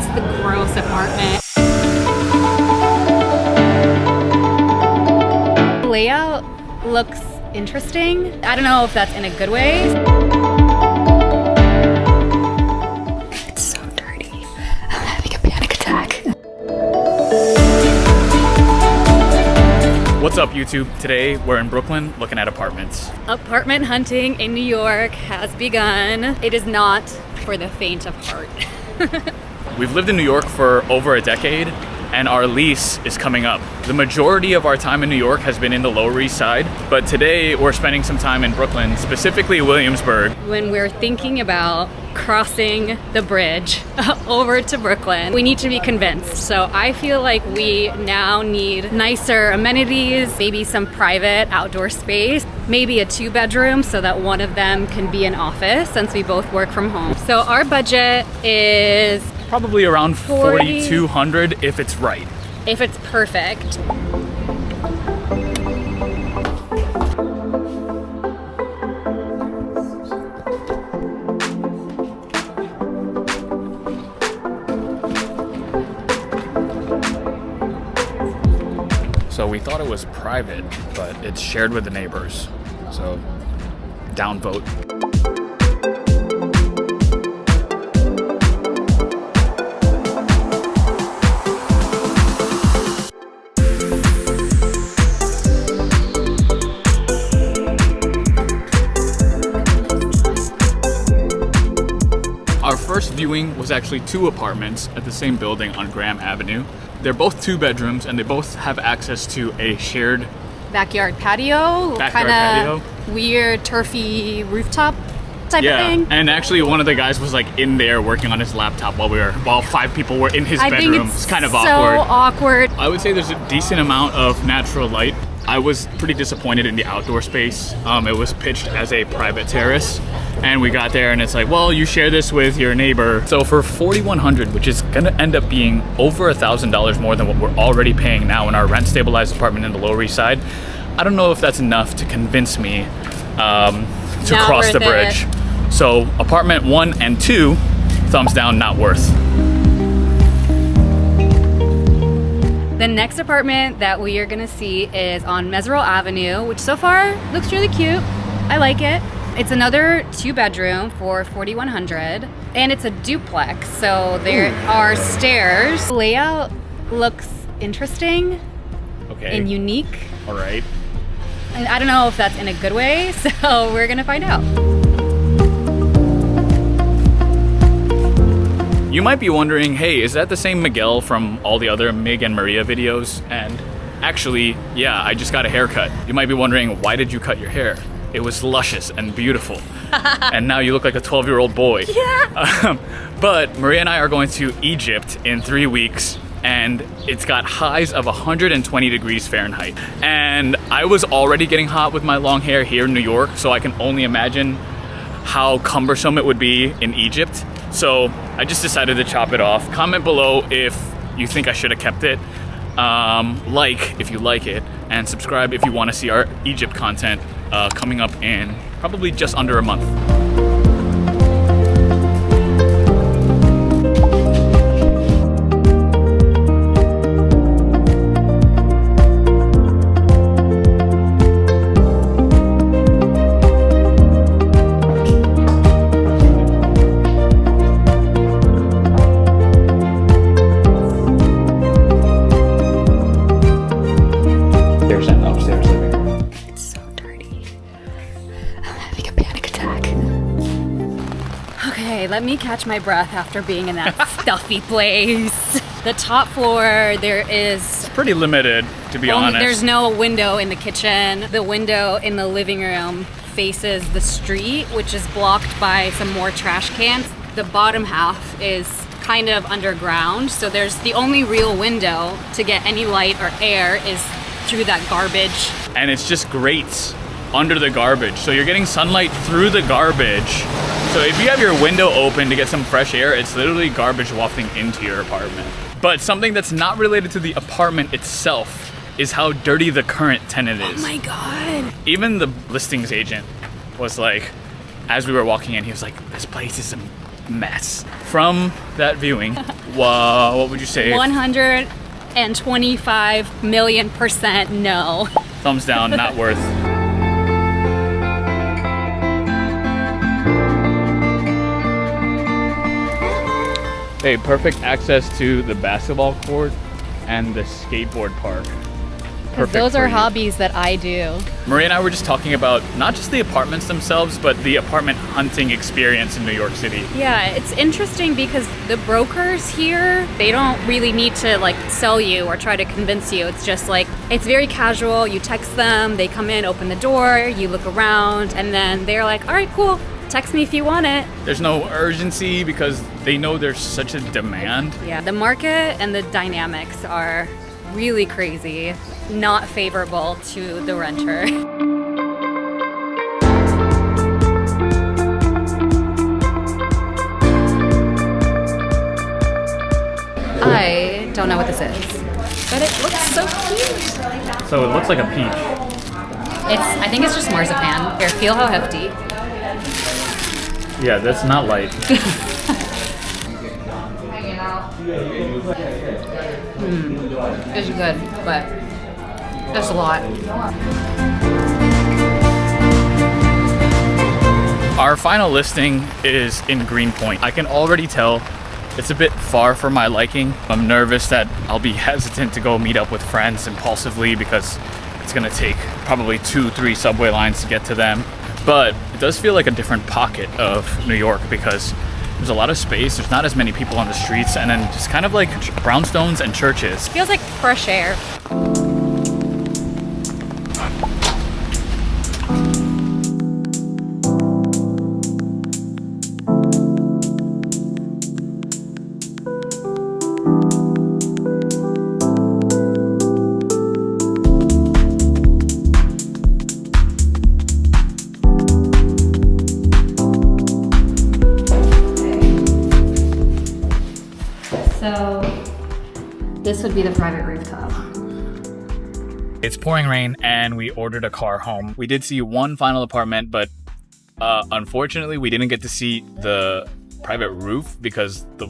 That's the gross apartment. The layout looks interesting. I don't know if that's in a good way. It's so dirty. I'm having a panic attack. What's up, YouTube? Today we're in Brooklyn looking at apartments. Apartment hunting in New York has begun. It is not for the faint of heart. We've lived in New York for over a decade and our lease is coming up. The majority of our time in New York has been in the Lower East Side, but today we're spending some time in Brooklyn, specifically Williamsburg. When we're thinking about crossing the bridge over to Brooklyn, we need to be convinced. So I feel like we now need nicer amenities, maybe some private outdoor space, maybe a 2-bedroom so that one of them can be an office since we both work from home. So our budget is probably around 4,200 if it's right. If it's perfect. So we thought it was private, but it's shared with the neighbors. So downvote. Our first viewing was actually 2 apartments at the same building on Graham Avenue. They're both 2 bedrooms and they both have access to a shared backyard patio, kind of weird turfy rooftop type of thing. And actually one of the guys was like in there working on his laptop while 5 people were in his bedroom. It's kind of awkward. I would say there's a decent amount of natural light. I was pretty disappointed in the outdoor space. It was pitched as a private terrace. And we got there and it's like, well, you share this with your neighbor. So for $4,100, which is gonna end up being over $1,000 more than what we're already paying now in our rent stabilized apartment in the Lower East Side, I don't know if that's enough to convince me to cross the bridge. So apartment 1 and 2, thumbs down, not worth. The next apartment that we are gonna see is on Meserole Avenue, which so far looks really cute. I like it. It's another 2-bedroom for $4,100, and it's a duplex, so there are stairs. The layout looks interesting and unique. All right. And I don't know if that's in a good way, so we're gonna find out. You might be wondering, hey, is that the same Miguel from all the other Mig and Maria videos? And actually, yeah, I just got a haircut. You might be wondering, why did you cut your hair? It was luscious and beautiful. And now you look like a 12-year-old boy. Yeah. But Maria and I are going to Egypt in 3 weeks and it's got highs of 120 degrees Fahrenheit. And I was already getting hot with my long hair here in New York, so I can only imagine how cumbersome it would be in Egypt. So I just decided to chop it off. Comment below if you think I should have kept it. Like if you like it, and subscribe if you want to see our Egypt content coming up in probably just under a month. Let me catch my breath after being in that stuffy place. The top floor, there is... It's pretty limited, to be honest. There's no window in the kitchen. The window in the living room faces the street, which is blocked by some more trash cans. The bottom half is kind of underground, so there's the only real window to get any light or air is through that garbage. And it's just grates under the garbage, so you're getting sunlight through the garbage. So if you have your window open to get some fresh air, it's literally garbage wafting into your apartment. But something that's not related to the apartment itself is how dirty the current tenant is. Oh my God. Even the listings agent was like, as we were walking in, he was like, this place is mess. From that viewing, wow, what would you say? 125 million% no. Thumbs down, not worth. Hey, perfect access to the basketball court and the skateboard park. Because those are hobbies that I do. Maria and I were just talking about not just the apartments themselves, but the apartment hunting experience in New York City. Yeah, it's interesting because the brokers here, they don't really need to like sell you or try to convince you. It's just like, it's very casual. You text them, they come in, open the door, you look around, and then they're like, all right, cool. Text me if you want it. There's no urgency because they know there's such a demand. Yeah, the market and the dynamics are really crazy, not favorable to the renter. I don't know what this is, but it looks so cute. So it looks like a peach. I think it's just marzipan. Here, feel how hefty. Yeah, that's not light. It's good, but that's a lot. Our final listing is in Greenpoint. I can already tell it's a bit far for my liking. I'm nervous that I'll be hesitant to go meet up with friends impulsively because it's gonna take probably 2-3 subway lines to get to them. But it does feel like a different pocket of New York because there's a lot of space, there's not as many people on the streets, and then just kind of like brownstones and churches. Feels like fresh air. So this would be the private rooftop. It's pouring rain and we ordered a car home. We did see one final apartment, but unfortunately we didn't get to see the private roof because the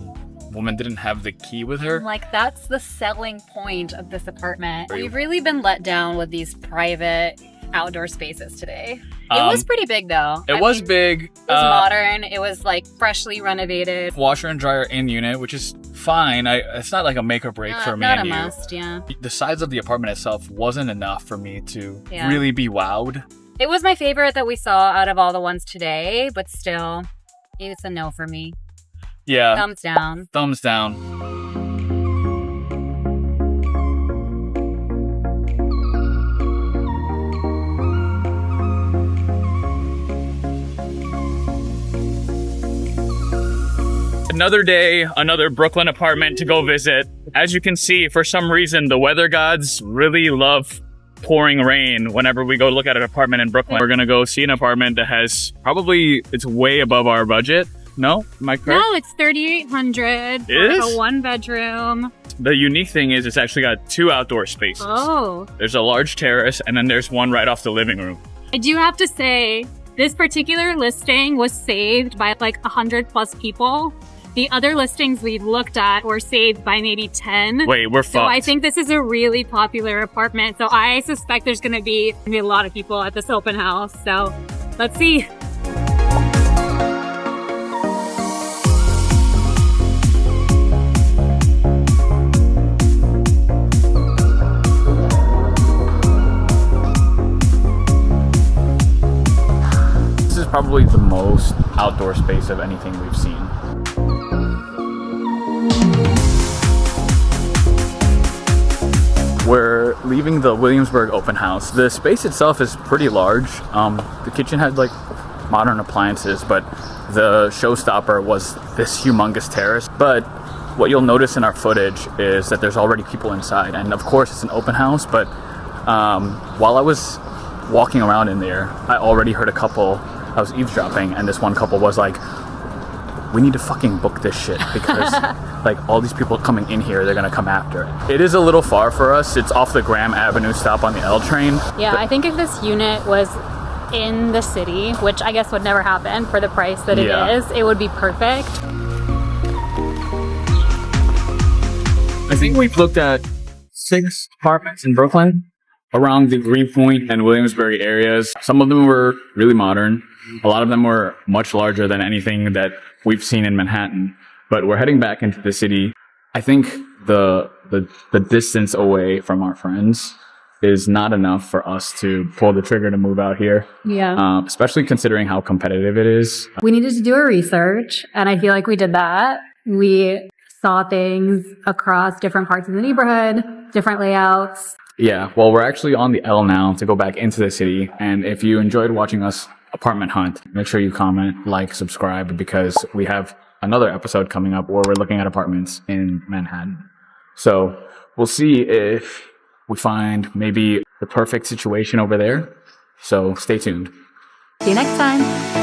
woman didn't have the key with her. Like, that's the selling point of this apartment. We've really been let down with these private outdoor spaces today. It was pretty big though. It was big. It was modern. It was like freshly renovated. Washer and dryer in unit, which is fine. It's not like a make or break for me and you. Not a must, yeah. The size of the apartment itself wasn't enough for me to really be wowed. It was my favorite that we saw out of all the ones today, but still, it's a no for me. Yeah. Thumbs down. Thumbs down. Another day, another Brooklyn apartment to go visit. As you can see, for some reason, the weather gods really love pouring rain whenever we go look at an apartment in Brooklyn. We're gonna go see an apartment that has it's way above our budget. No? Am I correct? No, it's $3,800 It is? for a 1-bedroom. The unique thing is it's actually got 2 outdoor spaces. Oh. There's a large terrace and then there's one right off the living room. I do have to say, this particular listing was saved by like 100+ people. The other listings we looked at were saved by maybe 10. Wait, we're fucked. So I think this is a really popular apartment. So I suspect there's going to be a lot of people at this open house. So let's see. This is probably the most outdoor space of anything we've seen. We're leaving the Williamsburg open house. The space itself is pretty large. The kitchen had like modern appliances, but the showstopper was this humongous terrace. But what you'll notice in our footage is that there's already people inside. And of course it's an open house, but while I was walking around in there, I already heard a couple. I was eavesdropping and this one couple was like, we need to fucking book this shit because like all these people coming in here, they're gonna come after it. It is a little far for us. It's off the Graham Avenue stop on the L train. Yeah, I think if this unit was in the city, which I guess would never happen for the price that it is, it would be perfect. I think we've looked at 6 apartments in Brooklyn around the Greenpoint and Williamsburg areas. Some of them were really modern. A lot of them were much larger than anything that we've seen in Manhattan. But we're heading back into the city. I think the distance away from our friends is not enough for us to pull the trigger to move out here. Yeah. Especially considering how competitive it is. We needed to do a research, and I feel like we did that. We saw things across different parts of the neighborhood, different layouts. Yeah, well, we're actually on the L now to go back into the city. And if you enjoyed watching us apartment hunt, make sure you comment, like, subscribe, because we have another episode coming up where we're looking at apartments in Manhattan. So we'll see if we find maybe the perfect situation over there. So stay tuned. See you next time.